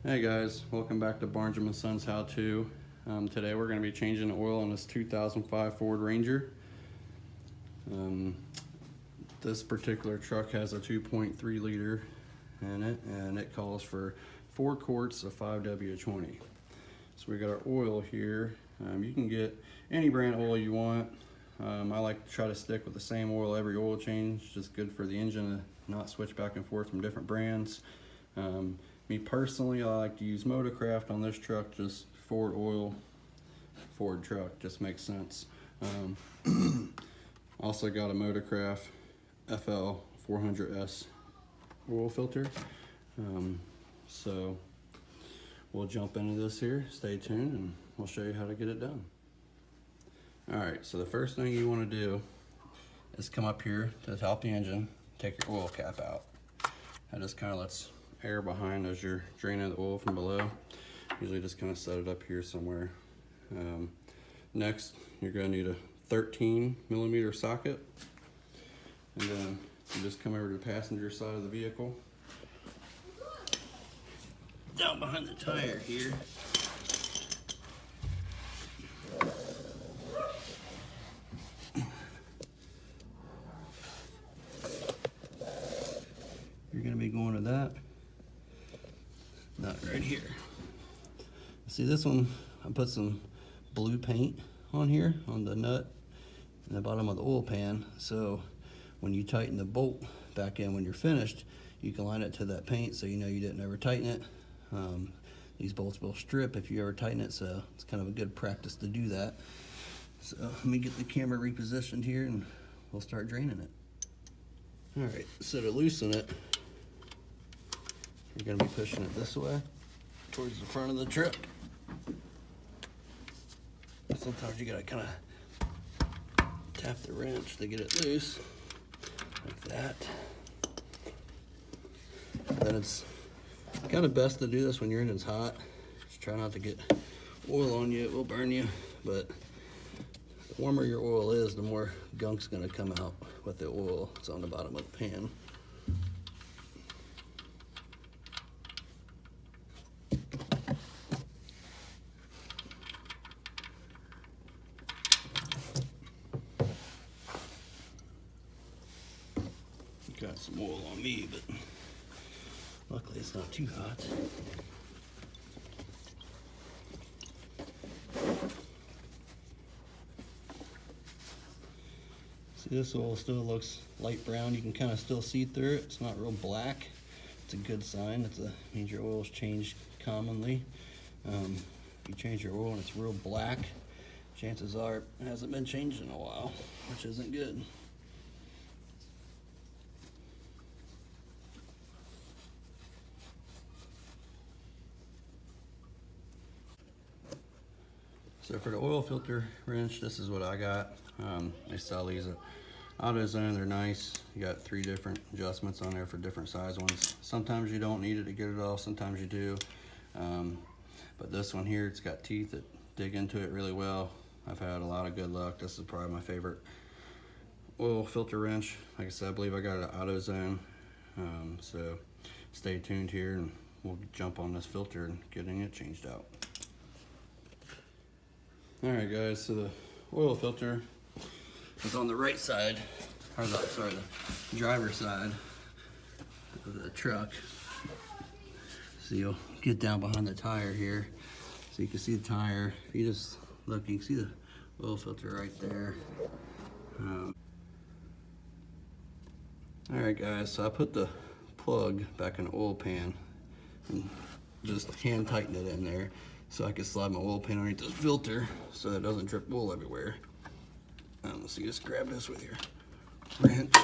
Hey guys, welcome back to Barnes & Sons How To. Today we're going to be changing the oil on this 2005 Ford Ranger. This particular truck has a 2.3 liter in it, and it calls for 4 quarts of 5W20. So we got our oil here. You can get any brand oil you want. I like to try to stick with the same oil every oil change. Just good for the engine to not switch back and forth from different brands. Me personally, I like to use Motorcraft on this truck, just Ford oil, Ford truck, just makes sense. Also got a Motorcraft FL 400S oil filter. So we'll jump into this here, stay tuned, and we'll show you how to get it done. Alright, so the first thing you want to do is come up here to the top of the engine, take your oil cap out. That just kind of lets air behind as you're draining the oil from below. Usually just kind of set it up here somewhere. Next, you're going to need a 13mm socket, and then you just come over to the passenger side of the vehicle, down behind the tire here. You're going to be going to that nut right here. See this one, I put some blue paint on here on the nut in the bottom of the oil pan, so when you tighten the bolt back in when you're finished, you can line it to that paint so you know you didn't ever tighten it. These bolts will strip if you ever tighten it, so it's kind of a good practice to do that. So let me get the camera repositioned here and we'll start draining it. Alright, so to loosen it, you're going to be pushing it this way towards the front of the truck. Sometimes you got to kind of tap the wrench to get it loose, like that. Then it's kind of best to do this when your engine's hot. Just try not to get oil on you, it will burn you, but the warmer your oil is, the more gunk's going to come out with the oil that's on the bottom of the pan. Got some oil on me, but luckily it's not too hot. See, this oil still looks light brown. You can kind of still see through it. It's not real black. It's a good sign. It means your oil's changed commonly. If you change your oil and it's real black, chances are it hasn't been changed in a while, which isn't good. So for the oil filter wrench, this is what I got. They sell these at AutoZone. They're nice. You got 3 different adjustments on there for different size ones. Sometimes you don't need it to get it off, sometimes you do. But this one here, it's got teeth that dig into it really well. I've had a lot of good luck. This is probably my favorite oil filter wrench. Like I said, I believe I got it at AutoZone. So stay tuned here and we'll jump on this filter and getting it changed out. Alright guys, so the oil filter is on the right side, or the driver's side of the truck. So you'll get down behind the tire here, so you can see the tire. If you just look, you can see the oil filter right there. Alright guys, so I put the plug back in the oil pan and just hand tighten it in there, so I can slide my oil pan underneath this filter so that it doesn't drip oil everywhere. So you just grab this with your wrench.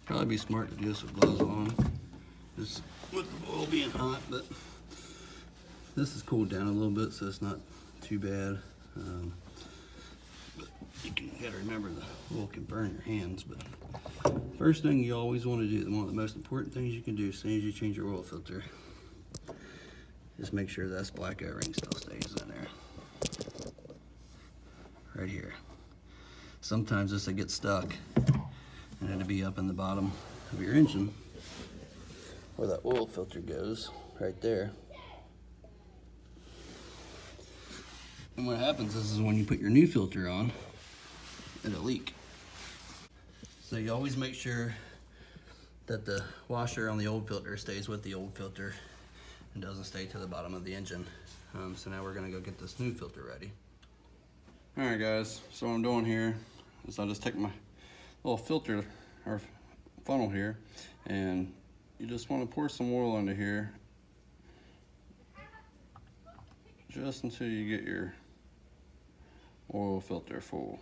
Probably be smart to do this with gloves on, just with the oil being hot, but this is cooled down a little bit, so it's not too bad. But you gotta remember the oil can burn your hands, but First thing you always want to do, one of the most important things you can do as soon as you change your oil filter, just make sure that black O-ring still stays in there. Right here. Sometimes this will get stuck and it'll be up in the bottom of your engine where that oil filter goes, right there. And what happens is when you put your new filter on, it'll leak. So you always make sure that the washer on the old filter stays with the old filter and doesn't stay to the bottom of the engine. So now we're gonna go get this new filter ready. All right guys, so what I'm doing here is I just take my little filter or funnel here, and you just want to pour some oil into here just until you get your oil filter full.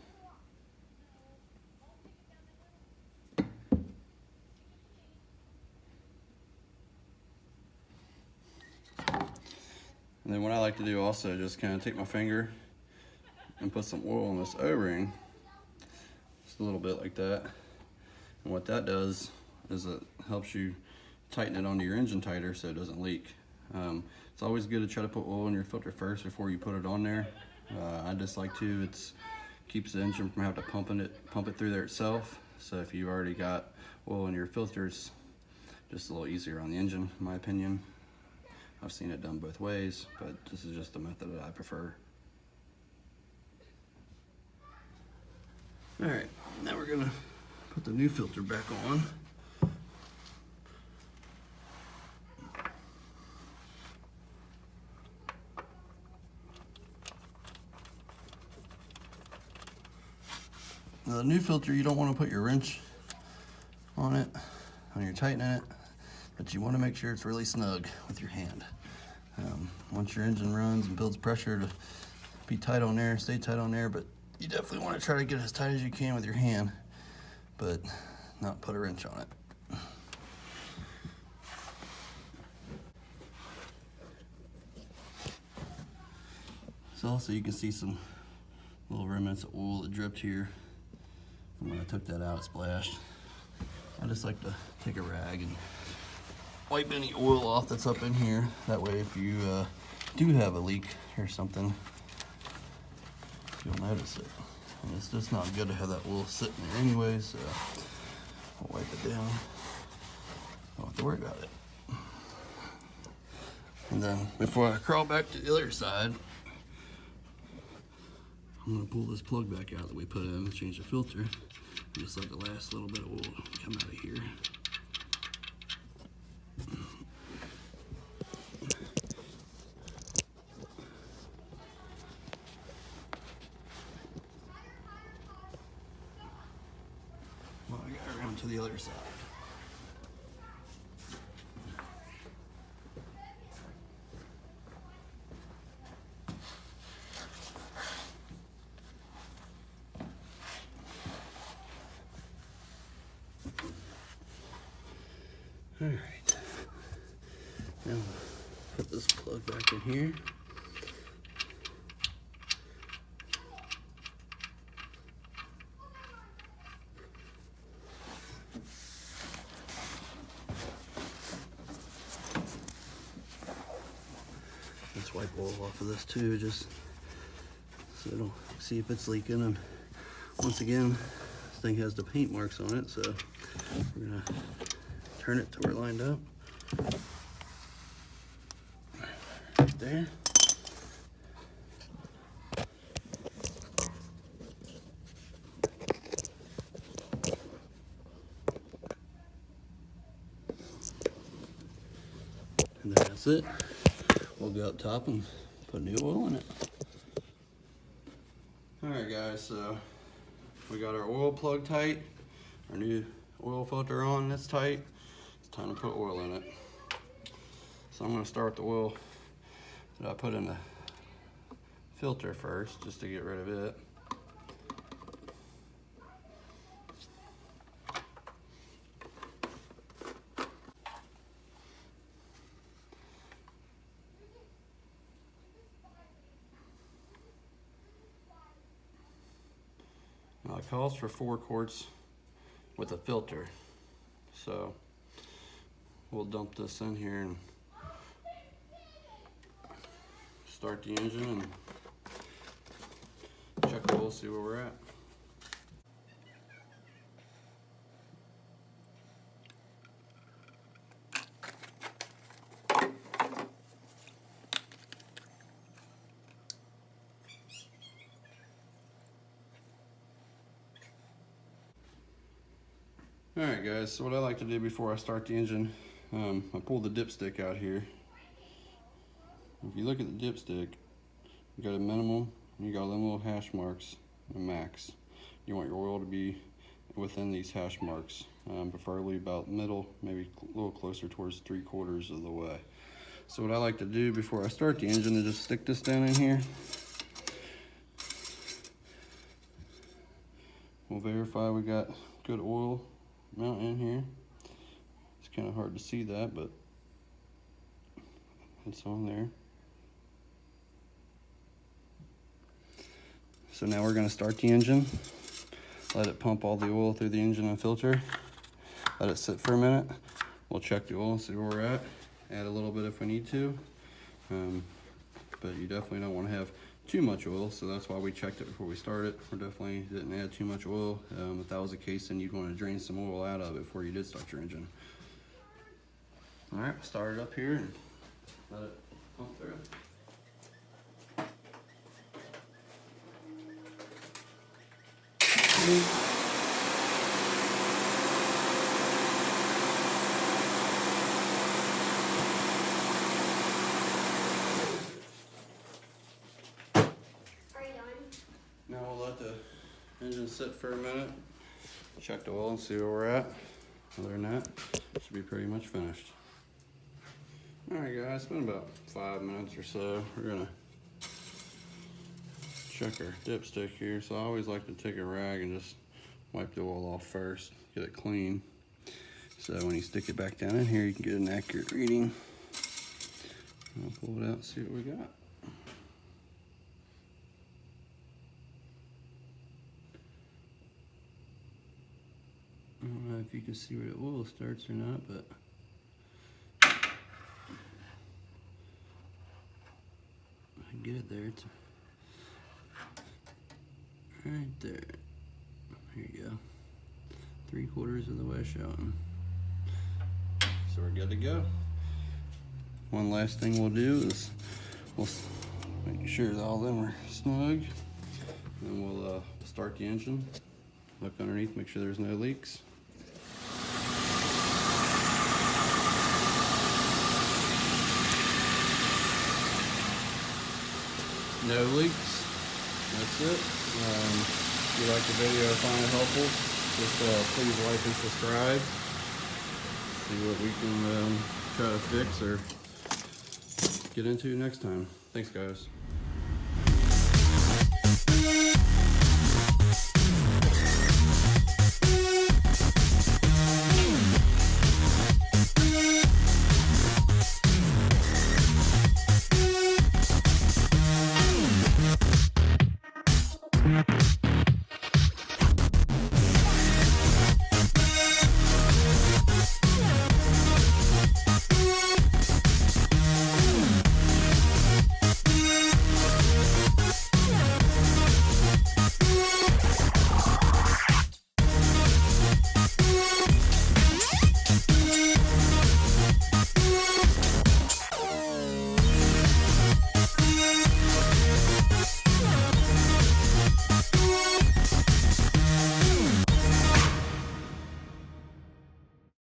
And then what I like to do also, just kind of take my finger and put some oil on this O-ring, just a little bit like that. And what that does is it helps you tighten it onto your engine tighter so it doesn't leak. It's always good to try to put oil in your filter first before you put it on there. I just like to, it keeps the engine from having to pump it through there itself. So if you've already got oil in your filters, just a little easier on the engine, in my opinion. I've seen it done both ways, but this is just the method that I prefer. All right, now we're gonna put the new filter back on. Now the new filter, you don't want to put your wrench on it when you're tightening it, but you want to make sure it's really snug with your hand. Once your engine runs and builds pressure, to be tight on there, stay tight on there, but you definitely want to try to get as tight as you can with your hand, but not put a wrench on it. So also you can see some little remnants of oil that dripped here from when I took that out, splashed. I just like to take a rag and wipe any oil off that's up in here. That way if you do have a leak or something, you'll notice it. And it's just not good to have that oil sitting there anyway, so I'll wipe it down. Don't have to worry about it. And then before I crawl back to the other side, I'm gonna pull this plug back out that we put in, change the filter, and just let the last little bit of oil come out of here. Well, I got around to the other side. All right, now put this plug back in here. Let's wipe oil off of this too, just so it'll see if it's leaking. And once again, this thing has the paint marks on it, so we're gonna turn it till we're lined up. Right there. And that's it. We'll go up top and put new oil in it. All right guys, so we got our oil plug tight, our new oil filter on, it's tight. It's time to put oil in it. So I'm gonna start the oil that I put in the filter first, just to get rid of it. Now it calls for 4 quarts with a filter. So we'll dump this in here and start the engine and check the oil, see where we're at. Alright guys, so what I like to do before I start the engine, I pull the dipstick out here. If you look at the dipstick, you got a minimum, you got them little hash marks, a max. You want your oil to be within these hash marks, preferably about middle, maybe a little closer towards 3/4 of the way. So what I like to do before I start the engine is just stick this down in here. We'll verify we got good oil amount in here. It's kind of hard to see that, but it's on there. So now we're going to start the engine, let it pump all the oil through the engine and filter, let it sit for a minute. We'll check the oil, see where we're at, add a little bit if we need to, but you definitely don't want to have too much oil, so that's why we checked it before we started. We definitely didn't add too much oil. If that was the case, then you'd want to drain some oil out of it before you did start your engine. All right, start it up here and let it pump through. Now we'll let the engine sit for a minute, check the oil and see where we're at. Other than that, it should be pretty much finished. Alright guys, it's been about 5 minutes or so. We're gonna check our dipstick here. So I always like to take a rag and just wipe the oil off first, get it clean. So when you stick it back down in here, you can get an accurate reading. I'll pull it out and see what we got. I don't know if you can see where the oil starts or not, but I can get it there. It's right there. Here you go. 3/4 of the way showing. So we're good to go. One last thing we'll do is we'll make sure that all of them are snug. And we'll start the engine. Look underneath, make sure there's no leaks. No leaks. That's it. If you like the video or find it helpful, just please like and subscribe. See what we can try to fix or get into next time. Thanks guys.